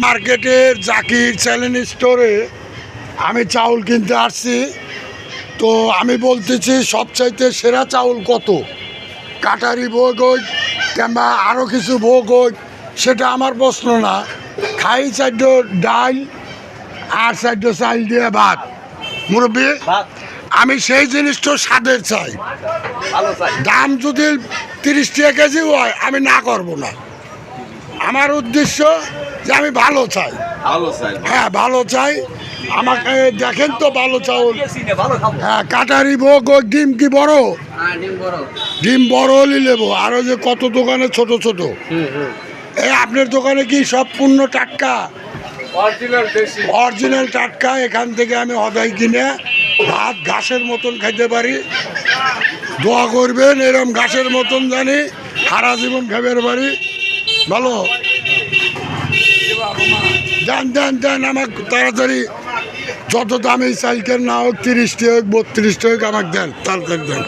মার্কেটের জাকির চ্যালেঞ্জ স্টোরে আমি চাউল কিনতে আসছি। তো আমি বলতেছি সবচাইতে সেরা চাউল কত, কাটারি ভোগ হোক কিংবা আরও কিছু ভোগ হোক, সেটা আমার প্রশ্ন না। খাই চারট ডাল আর চারট চাল দিয়ে ভাত, মুরব্বী আমি সেই জিনিসটা স্বাদের চাই। দাম যদি 30 টাকা কেজি হয় আমি না করব না। আমার উদ্দেশ্য যে আমি ভালো চাই, হ্যাঁ ভালো চাই। আমাকে দেখেন তো ভালো চাউল। হ্যাঁ কাটারি ভোগ ওই ডিম কি বড়, ডিম বড় হলে নেবো। আরও যে কত দোকানে ছোট ছোট, এই আপনার দোকানে কি সব পূর্ণ টাটকা, অরিজিনাল টাটকা? এখান থেকে আমি হদাই কিনে ভাত ঘাসের মতন খাইতে পারি। দোয়া করবেন এরকম ঘাসের মতন জানি সারা জীবন খাবার পারি। ভালো দেন দেন দেন আমাকে তাড়াতাড়ি, যত দামি চাইকেন না হোক, 30 টাকা হোক 32 টাকা হোক, আমাকে দেন তাড়াতাড়ি দেন।